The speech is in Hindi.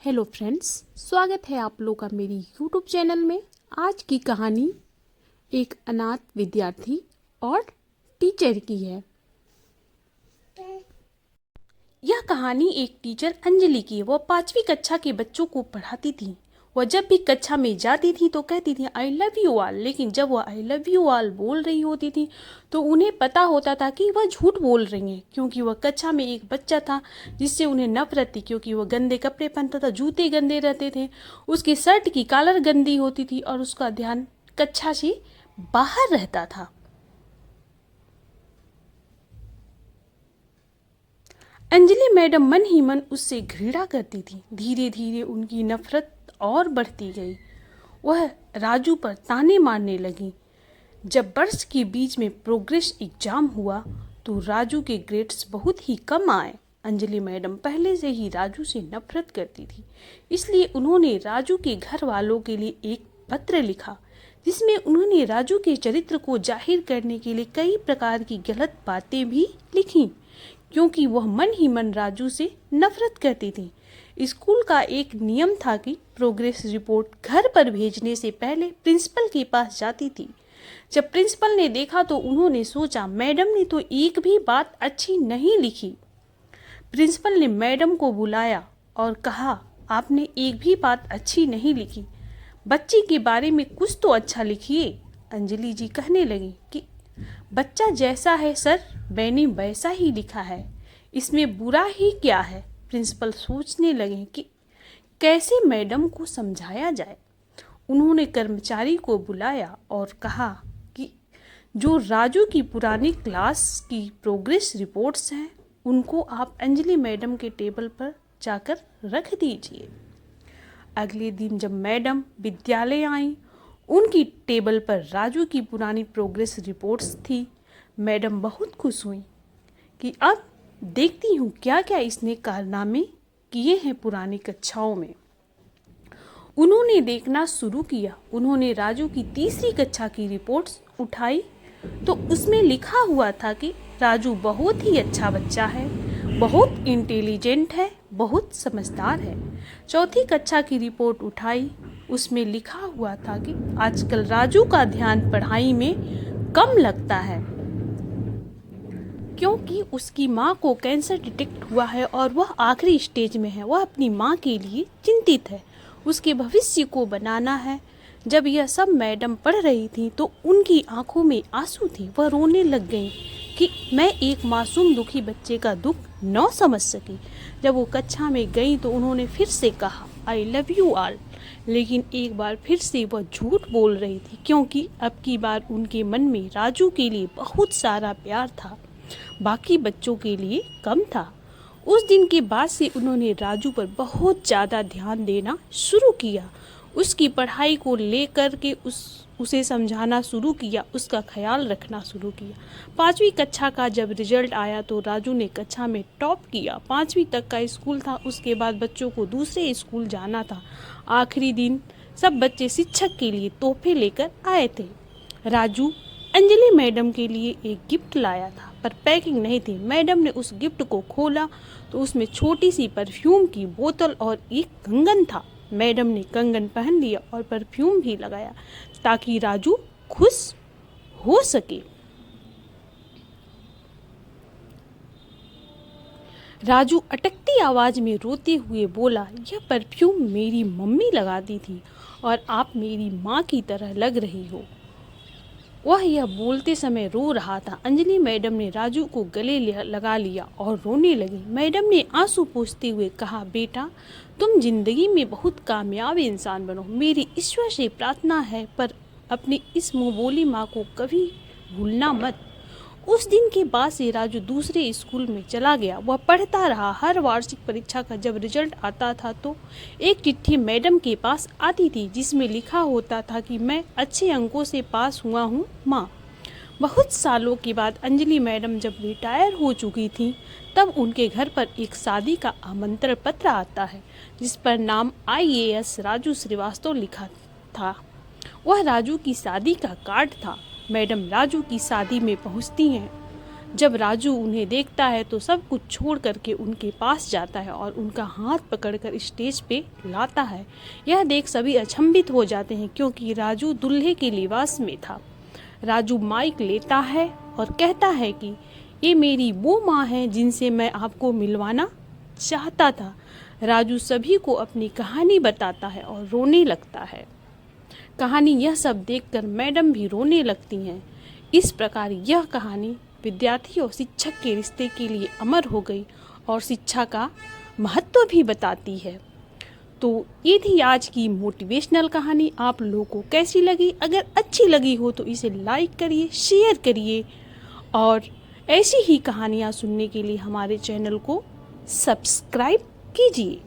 हेलो फ्रेंड्स, स्वागत है आप लोग का मेरी यूट्यूब चैनल में। आज की कहानी एक अनाथ विद्यार्थी और टीचर की है। यह कहानी एक टीचर अंजलि की है। वह 5वीं कक्षा के बच्चों को पढ़ाती थी। वह जब भी कक्षा में जाती थी तो कहती थी आई लव यू ऑल, लेकिन जब वह आई लव यू ऑल बोल रही होती थी तो उन्हें पता होता था कि वह झूठ बोल रही हैं, क्योंकि वह कक्षा में एक बच्चा था जिससे उन्हें नफरत थी, क्योंकि वह गंदे कपड़े पहनता था, जूते गंदे रहते थे, उसकी शर्ट की कॉलर गंदी होती थी और उसका ध्यान कक्षा से बाहर रहता था। अंजलि मैडम मन ही मन उससे घृणा करती थी। धीरे धीरे उनकी नफरत और बढ़ती गई। वह राजू पर ताने मारने लगी। जब वर्ष के बीच में प्रोग्रेस एग्जाम हुआ तो राजू के ग्रेड्स बहुत ही कम आए। अंजलि मैडम पहले से ही राजू से नफरत करती थी, इसलिए उन्होंने राजू के घर वालों के लिए एक पत्र लिखा जिसमें उन्होंने राजू के चरित्र को जाहिर करने के लिए कई प्रकार की गलत बातें भी लिखीं, क्योंकि वह मन ही मन राजू से नफरत करती थी। स्कूल का एक नियम था कि प्रोग्रेस रिपोर्ट घर पर भेजने से पहले प्रिंसिपल के पास जाती थी। जब प्रिंसिपल ने देखा तो उन्होंने सोचा मैडम ने तो एक भी बात अच्छी नहीं लिखी। प्रिंसिपल ने मैडम को बुलाया और कहा आपने एक भी बात अच्छी नहीं लिखी, बच्ची के बारे में कुछ तो अच्छा लिखिए। अंजलि जी कहने लगी कि बच्चा जैसा है सर, मैंने वैसा ही लिखा है, इसमें बुरा ही क्या है। प्रिंसिपल सोचने लगे कि कैसे मैडम को समझाया जाए। उन्होंने कर्मचारी को बुलाया और कहा कि जो राजू की पुरानी क्लास की प्रोग्रेस रिपोर्ट्स हैं उनको आप अंजलि मैडम के टेबल पर जाकर रख दीजिए। अगले दिन जब मैडम विद्यालय आई, उनकी टेबल पर राजू की पुरानी प्रोग्रेस रिपोर्ट्स थी। मैडम बहुत खुश हुई कि अब देखती हूँ क्या क्या इसने कारनामे किए हैं पुरानी कक्षाओं में। उन्होंने देखना शुरू किया। उन्होंने राजू की 3री कक्षा की रिपोर्ट्स उठाई तो उसमें लिखा हुआ था कि राजू बहुत ही अच्छा बच्चा है, बहुत इंटेलिजेंट है, बहुत समझदार है। 4थी कक्षा की रिपोर्ट उठाई, उसमें लिखा हुआ था कि आजकल राजू का ध्यान पढ़ाई में कम लगता है क्योंकि उसकी माँ को कैंसर डिटेक्ट हुआ है और वह आखिरी स्टेज में है। वह अपनी माँ के लिए चिंतित है, उसके भविष्य को बनाना है। जब यह सब मैडम पढ़ रही थी तो उनकी आंखों में आंसू थे। वह रोने लग गई कि मैं एक मासूम दुखी बच्चे का दुख न समझ सकी। जब वो कक्षा में गई तो उन्होंने फिर से कहा आई लव यू ऑल, लेकिन एक बार फिर से वह झूठ बोल रही थी, क्योंकि अब की बार उनके मन में राजू के लिए बहुत सारा प्यार था, बाकी बच्चों के लिए कम था। उस दिन के बाद से उन्होंने राजू पर बहुत ज़्यादा ध्यान देना शुरू किया। उसकी पढ़ाई को लेकर के उसे समझाना शुरू किया, उसका ख्याल रखना शुरू किया। 5वीं कक्षा का जब रिजल्ट आया तो राजू ने कक्षा में टॉप किया। 5वीं तक का स्कूल था, उसके बाद बच्चों को दूसरे स्कूल जाना था। आखिरी दिन सब बच्चे शिक्षक के लिए तोहफे लेकर आए थे। राजू अंजलि मैडम के लिए एक गिफ्ट लाया था, पर पैकिंग नहीं थी। मैडम ने उस गिफ्ट को खोला तो उसमें छोटी सी परफ्यूम की बोतल और एक कंगन था। मैडम ने कंगन पहन लिया और परफ्यूम भी लगाया ताकि राजू खुश हो सके। राजू अटकती आवाज में रोते हुए बोला यह परफ्यूम मेरी मम्मी लगाती थी और आप मेरी माँ की तरह लग रही हो। वह यह बोलते समय रो रहा था। अंजलि मैडम ने राजू को गले लगा लिया और रोने लगी। मैडम ने आंसू पोंछते हुए कहा बेटा तुम जिंदगी में बहुत कामयाब इंसान बनो, मेरी ईश्वर से प्रार्थना है, पर अपनी इस मुंहबोली माँ को कभी भूलना मत। उस दिन के बाद से राजू दूसरे स्कूल में चला गया। वह पढ़ता रहा। हर वार्षिक परीक्षा का जब रिजल्ट आता था तो एक चिट्ठी मैडम के पास आती थी जिसमें लिखा होता था कि मैं अच्छे अंकों से पास हुआ हूँ माँ। बहुत सालों के बाद अंजलि मैडम जब रिटायर हो चुकी थी तब उनके घर पर एक शादी का आमंत्रण पत्र आता है जिस पर नाम IAS राजू श्रीवास्तव लिखा था। वह राजू की शादी का कार्ड था। मैडम राजू की शादी में पहुंचती हैं। जब राजू उन्हें देखता है तो सब कुछ छोड़ करके उनके पास जाता है और उनका हाथ पकड़कर स्टेज पे लाता है। यह देख सभी अचंभित हो जाते हैं क्योंकि राजू दूल्हे के लिबास में था। राजू माइक लेता है और कहता है कि ये मेरी वो माँ है जिनसे मैं आपको मिलवाना चाहता था। राजू सभी को अपनी कहानी बताता है और रोने लगता है। कहानी यह सब देखकर मैडम भी रोने लगती हैं। इस प्रकार यह कहानी विद्यार्थी और शिक्षक के रिश्ते के लिए अमर हो गई और शिक्षा का महत्व भी बताती है। तो ये थी आज की मोटिवेशनल कहानी। आप लोगों को कैसी लगी? अगर अच्छी लगी हो तो इसे लाइक करिए, शेयर करिए और ऐसी ही कहानियाँ सुनने के लिए हमारे चैनल को सब्सक्राइब कीजिए।